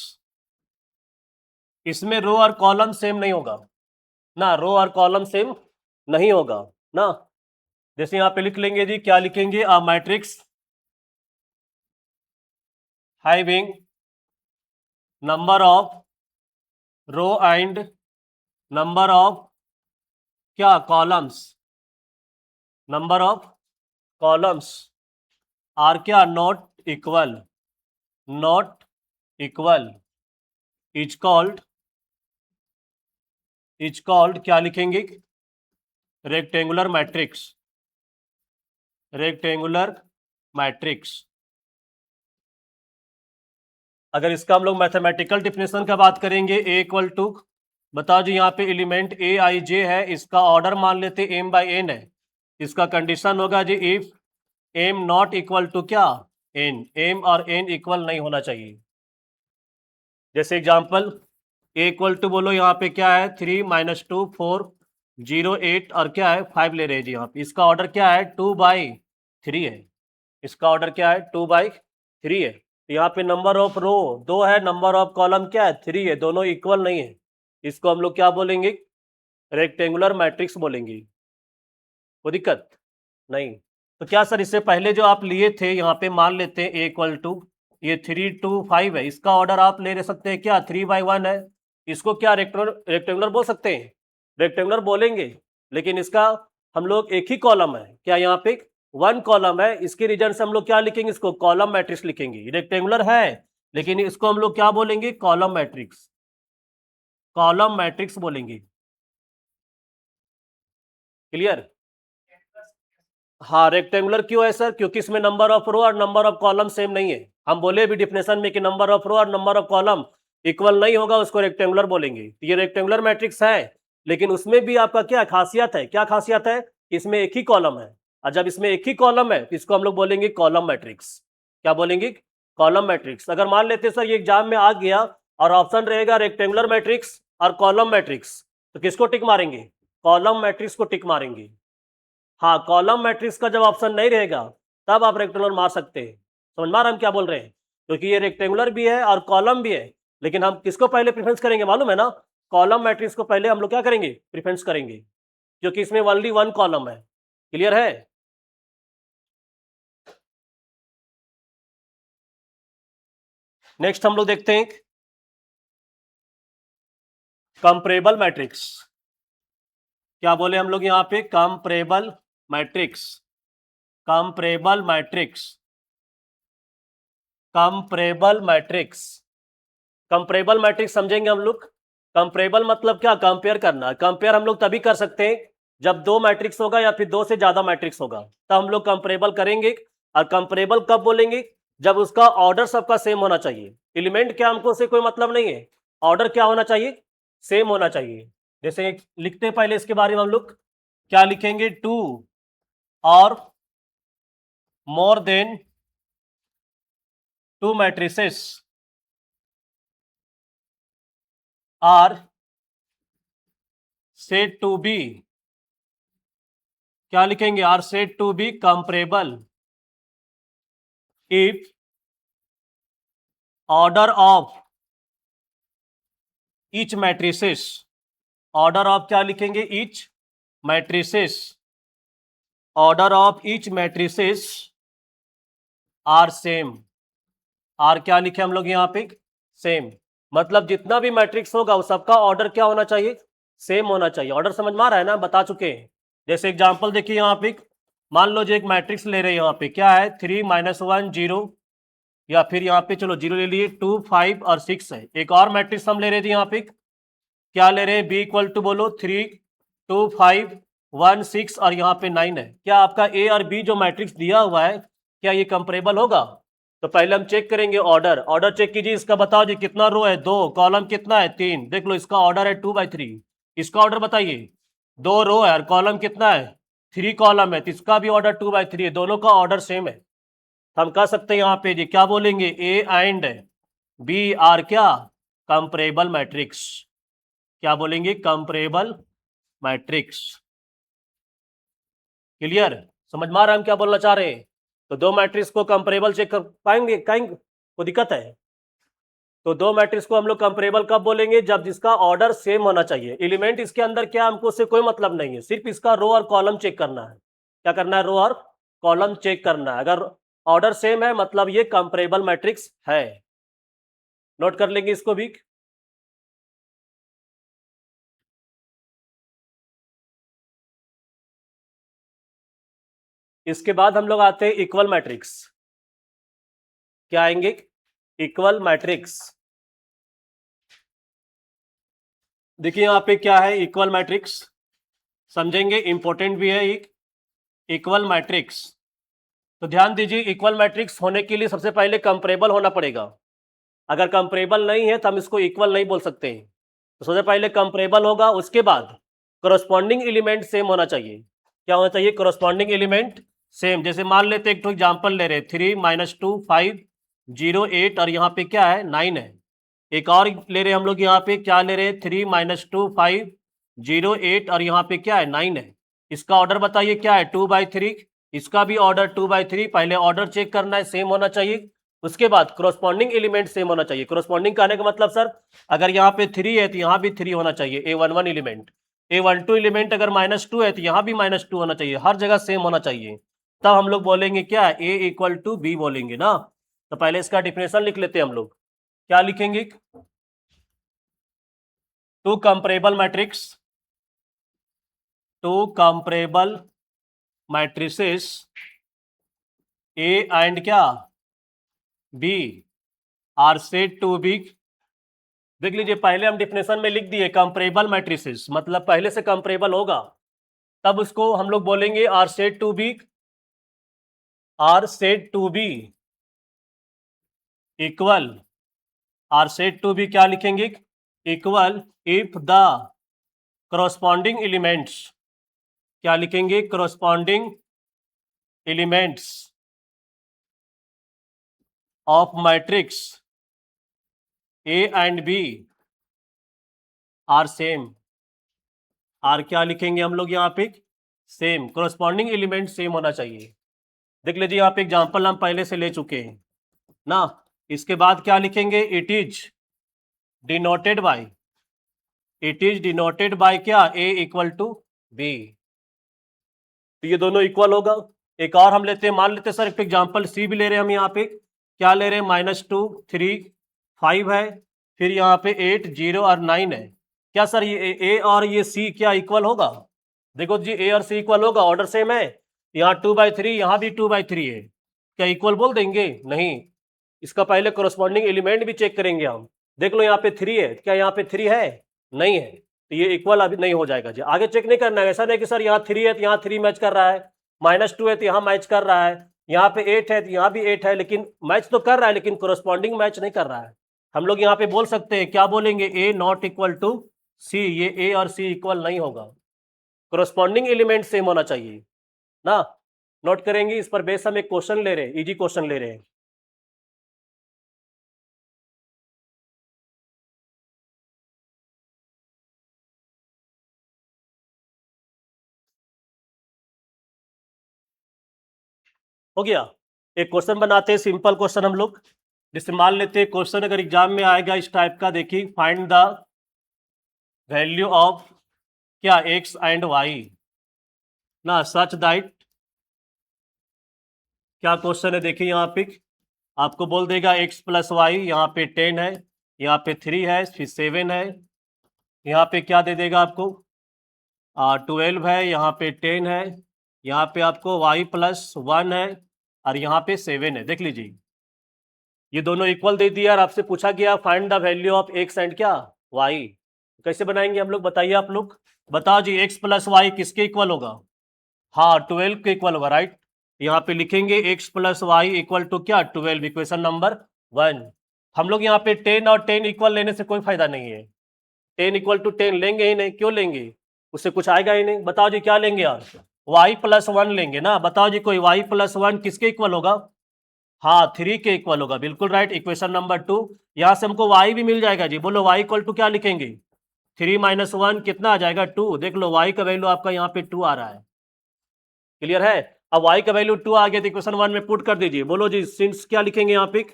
इसमें रो और कॉलम सेम नहीं होगा ना, रो और कॉलम सेम नहीं होगा ना। जैसे यहां पे लिख लेंगे जी, क्या लिखेंगे? A matrix having number of row and number of क्या? Columns. Number of columns are क्या? Not equal. Not equal is called क्या लिखेंगे? Rectangular matrix. Rectangular matrix. अगर इसका हम लोग मैथमेटिकल डिफिनेशन का बात करेंगे, ए इक्वल टू, बताओ जी, यहाँ पे एलिमेंट ए आई जे है, इसका ऑर्डर मान लेते एम बाई एन है। इसका कंडीशन होगा जी, if m not equal to क्या? एन। एम और एन इक्वल नहीं होना चाहिए। जैसे एग्जांपल, ए इक्वल टू बोलो, यहाँ पे क्या है? 3 - 2 4 0 8 और क्या है? 5 ले रहे हैं जी। यहाँ पे इसका ऑर्डर क्या है? 2/3 है। इसका ऑर्डर क्या है? 2/3 है। तो यहाँ पे नंबर ऑफ रो 2 है, नंबर ऑफ कॉलम क्या है? 3 है, दोनों इक्वल नहीं है। इसको हम लोग क्या बोलेंगे? रेक्टेंगुलर मैट्रिक्स बोलेंगे। कोई दिक्कत नहीं। तो क्या सर, इससे पहले जो आप लिए थे, यहाँ पे मान लेते हैं ए इक्वल टू, ये 3 2 5 है, इसका ऑर्डर आप ले सकते हैं क्या? 3/1 है। इसको क्या रेक्टेंगुलर बोल सकते हैं? रेक्टेंगुलर बोलेंगे, लेकिन इसका हम लोग एक ही कॉलम है क्या? यहाँ पे 1 कॉलम है, इसके रीजन से हम लोग क्या लिखेंगे? इसको कॉलम मैट्रिक्स लिखेंगे। रेक्टेंगुलर है, लेकिन इसको हम लोग क्या बोलेंगे? Column matrix. कॉलम मैट्रिक्स बोलेंगे। क्लियर? हाँ, रेक्टेंगुलर क्यों है सर? क्योंकि इसमें नंबर ऑफ रो और नंबर ऑफ कॉलम सेम नहीं है। हम बोले भी डिफिनेशन में कि नंबर ऑफ रो और नंबर ऑफ कॉलम इक्वल नहीं होगा, उसको रेक्टेंगुलर बोलेंगे। तो ये रेक्टेंगुलर मैट्रिक्स है, लेकिन उसमें भी आपका क्या खासियत है? क्या खासियत है? इसमें एक ही कॉलम है, और जब इसमें एक ही कॉलम है तो इसको हम लोग बोलेंगे कॉलम मैट्रिक्स। क्या बोलेंगे? Column matrix. अगर मान लेते सर ये एग्जाम में आ गया और ऑप्शन रहेगा रेक्टेंगुलर मैट्रिक्स और कॉलम मैट्रिक्स, तो किसको टिक मारेंगे? कॉलम मैट्रिक्स को टिक मारेंगे। हाँ, कॉलम मैट्रिक्स का जब ऑप्शन नहीं रहेगा तब आप रेक्टेंगुलर मार सकते हैं। समझ में आ रहा है हम क्या बोल रहे हैं? क्योंकि ये रेक्टेंगुलर भी है और कॉलम भी है, लेकिन हम किसको पहले प्रेफरेंस करेंगे मालूम है ना? कॉलम मैट्रिक्स को पहले हम लोग क्या करेंगे? प्रेफरेंस करेंगे, क्योंकि इसमें ओनली 1 कॉलम है। क्लियर है? नेक्स्ट हम लोग देखते हैं कंपरेबल मैट्रिक्स। क्या बोले हम लोग यहाँ पे? Comparable matrix. Comparable matrix. Comparable matrix. Comparable matrix समझेंगे हम लोग। कंपरेबल मतलब क्या? कंपेयर करना। कंपेयर हम लोग तभी कर सकते हैं जब 2 मैट्रिक्स होगा या फिर 2 से ज्यादा मैट्रिक्स होगा, तब हम लोग कंपरेबल करेंगे। और कंपरेबल कब बोलेंगे? जब उसका ऑर्डर सबका सेम होना चाहिए। एलिमेंट क्या, हमको से कोई मतलब नहीं है, ऑर्डर क्या होना चाहिए? सेम होना चाहिए। जैसे लिखते हैं पहले इसके बारे में हम लोग, क्या लिखेंगे? 2 और more than 2 matrices are said to be, क्या लिखेंगे? Are said to be comparable if order of each matrices, order of क्या लिखेंगे? each matrices, order of each matrices are same। Are क्या लिखे हम लोग यहाँ पे? सेम। मतलब जितना भी मैट्रिक्स होगा वो सबका ऑर्डर क्या होना चाहिए? सेम होना चाहिए। ऑर्डर समझ में आ रहा है ना? बता चुके हैं। जैसे एग्जांपल देखिए यहाँ पे, मान लो जो एक मैट्रिक्स ले रहे हैं, यहाँ पे क्या है? 3 - 1 0, या फिर यहाँ पे चलो 0 ले लिए, 2 5 और 6 है। एक और मैट्रिक्स हम ले रहे थे यहाँ पे, क्या ले रहे हैं? बी इक्वल टू बोलो 3 2 5 1 6 और यहाँ पे 9 है। क्या आपका ए और बी जो मैट्रिक्स दिया हुआ है, क्या ये कंपेरेबल होगा? तो पहले हम चेक करेंगे ऑर्डर। ऑर्डर चेक कीजिए, इसका बताओ जी कितना रो है? 2। कॉलम कितना है? 3। देख लो, इसका ऑर्डर है 2/3। इसका ऑर्डर बताइए। 2 रो है और कॉलम कितना है? 3 कॉलम है, तो इसका भी ऑर्डर 2/3 है। दोनों का ऑर्डर सेम है। हम कह सकते हैं यहाँ पे जी, क्या बोलेंगे? ए एंड बी आर क्या? Comparable matrix. क्या बोलेंगे? Comparable matrix. क्लियर? समझ में आ रहा है हम क्या बोलना चाह रहे हैं? तो दो मैट्रिक्स को कंपेरेबल चेक कर पाएंगे? कहीं कोई दिक्कत है? तो दो मैट्रिक्स को हम लोग कंपेरेबल कब बोलेंगे? जब जिसका ऑर्डर सेम होना चाहिए। एलिमेंट इसके अंदर क्या, हमको उससे कोई मतलब नहीं है, सिर्फ इसका रो और कॉलम चेक करना है। क्या करना है? रो और कॉलम चेक करना है। अगर ऑर्डर सेम है मतलब ये कंपेरेबल मैट्रिक्स है। नोट कर लेंगे इसको भी। इसके बाद हम लोग आते हैं इक्वल मैट्रिक्स। क्या आएंगे? Equal matrix. देखिए यहाँ पे क्या है इक्वल मैट्रिक्स, समझेंगे, इंपॉर्टेंट भी है इक्वल मैट्रिक्स। तो ध्यान दीजिए, इक्वल मैट्रिक्स होने के लिए सबसे पहले कंपेरेबल होना पड़ेगा। अगर कंपेरेबल नहीं है तो हम इसको इक्वल नहीं बोल सकते हैं। तो सबसे पहले कंपेरेबल होगा, उसके बाद करस्पॉन्डिंग एलिमेंट सेम होना चाहिए। क्या होना चाहिए? Corresponding element same. जैसे मान लेते एक तो एग्जाम्पल ले रहे 3 - 2 5 0 8 और यहाँ पे क्या है 9 है। एक और ले रहे हम लोग, यहाँ पे क्या ले रहे 3 - 2 5 0 8 और यहाँ पे क्या है 9 है। इसका ऑर्डर बताइए क्या है? 2/3। इसका भी ऑर्डर 2/3। पहले ऑर्डर चेक करना है, सेम होना चाहिए। उसके बाद करस्पॉन्डिंग एलिमेंट सेम होना चाहिए। करस्पॉन्डिंग कहने का मतलब सर, अगर यहाँ पे 3 है तो यहाँ भी 3 होना चाहिए। A11 एलिमेंट, A12 एलिमेंट अगर -2 है तो यहाँ भी -2 होना चाहिए। हर जगह सेम होना चाहिए, तब हम लोग बोलेंगे क्या है? A = B बोलेंगे ना। तो पहले इसका डिफिनेशन लिख लेते हैं हम लोग। क्या लिखेंगे? Two comparable matrix, two comparable matrices A and क्या B are said to be. देख लीजिए, पहले हम डिफिनेशन में लिख दिए कंपेरेबल मैट्रिसेस, मतलब पहले से कंपेरेबल होगा तब उसको हम लोग बोलेंगे are said to be, are said to be equal, are said to be क्या लिखेंगे? Equal if the corresponding elements, क्या लिखेंगे? Corresponding elements of matrix A and B are same. Are क्या लिखेंगे हम लोग यहाँ पे? सेम। करस्पॉन्डिंग एलिमेंट सेम होना चाहिए। देख लीजिए यहाँ पे एग्जांपल हम पहले से ले चुके हैं ना। इसके बाद क्या लिखेंगे? It is denoted by, it is denoted by क्या? A = B। तो ये दोनों इक्वल होगा। एक और हम लेते हैं, मान लेते हैं सर एक एग्जांपल सी भी ले रहे हैं हम। यहाँ पे क्या ले रहे हैं? -2 3 5 है, फिर यहाँ पे 8 0 और 9 है। क्या सर ये A और ये C क्या इक्वल होगा? देखो जी, A और C इक्वल होगा, ऑर्डर सेम है। यहाँ 2/3, यहाँ भी 2/3 है। क्या इक्वल बोल देंगे? नहीं, इसका पहले करस्पॉन्डिंग एलिमेंट भी चेक करेंगे हम। देख लो यहाँ पे 3 है, क्या यहाँ पे 3 है? नहीं है, तो ये इक्वल अभी नहीं हो जाएगा जी। आगे चेक नहीं करना है। ऐसा नहीं कि सर यहाँ 3 है तो यहाँ 3 मैच कर रहा है, -2 है तो यहाँ मैच कर रहा है, यहाँ पे 8 है तो यहाँ भी 8 है, लेकिन मैच तो कर रहा है लेकिन करस्पॉन्डिंग मैच नहीं कर रहा है। हम लोग यहाँ पे बोल सकते हैं, क्या बोलेंगे? A ≠ C। ये A और C इक्वल नहीं होगा, करस्पॉन्डिंग एलिमेंट सेम होना चाहिए ना। नोट करेंगे, इस पर बेस हम एक क्वेश्चन ले रहे हैं, इजी क्वेश्चन ले रहे हैं। हो गया। एक क्वेश्चन बनाते हैं, सिंपल क्वेश्चन हम लोग। जैसे मान लेते हैं क्वेश्चन अगर एग्जाम में आएगा इस टाइप का, देखिए फाइंड द वैल्यू ऑफ क्या x एंड y ना सच दैट, क्या क्वेश्चन है देखिए यहाँ पे आपको बोल देगा x + y, यहाँ पे 10 है, यहाँ पे 3 है, फिर 7 है, यहाँ पे क्या दे देगा आपको 12 है, यहाँ पे 10 है, यहाँ पे आपको y + 1 है और यहाँ पे 7 है। देख लीजिए ये दोनों इक्वल दे दिया और आपसे पूछा गया find the value of x and क्या y। कैसे बनाएंगे हम लोग? बताइए आप लोग, बताओ जी। x + y किसके इक्वल होगा? हाँ 12 के इक्वल होगा, राइट। यहाँ पे लिखेंगे x + y = क्या 12, इक्वेशन नंबर 1। हम लोग यहाँ पे 10 और 10 इक्वल लेने से कोई फायदा नहीं है। 10 = 10 लेंगे ही नहीं, क्यों लेंगे? उससे कुछ आएगा ही नहीं। बताओ जी क्या लेंगे यार? y + 1 लेंगे ना। बताओ जी कोई y + 1 किसके इक्वल होगा? हाँ 3 के इक्वल होगा, बिल्कुल राइट, इक्वेशन नंबर 2। यहाँ से हमको y भी मिल जाएगा जी। बोलो y = क्या लिखेंगे? 3 माइनस 1 कितना आ जाएगा 2। देख लो y का वैल्यू आपका यहाँ पे 2 आ रहा है। क्लियर है? अब y का वैल्यू 2 आ गया तो इक्वेशन 1 में पुट कर दीजिए। बोलो जी सिंस क्या लिखेंगे यहाँ पे?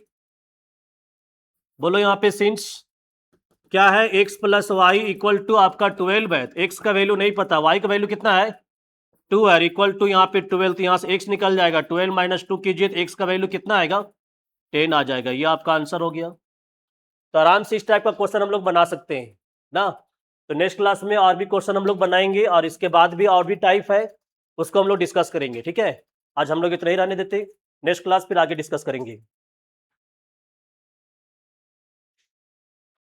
बोलो यहाँ पे सिंस क्या है? x plus y equal to आपका 12 है। x का वैल्यू नहीं पता, y का वैल्यू कितना है 2 है, इक्वल टू यहाँ पे 12, तो यहाँ से x निकल जाएगा, 12 माइनस 2 कीजिए तो x का वैल्यू कितना आएगा 10 आ जाएगा। ये आपका आंसर हो गया। तो आराम से इस टाइप का क्वेश्चन हम लोग बना सकते हैं ना। तो नेक्स्ट क्लास में और भी क्वेश्चन हम लोग बनाएंगे और इसके बाद भी और भी टाइप है, उसको हम लोग डिस्कस करेंगे। ठीक है, आज हम लोग इतना ही रहने देते, नेक्स्ट क्लास फिर आगे डिस्कस करेंगे।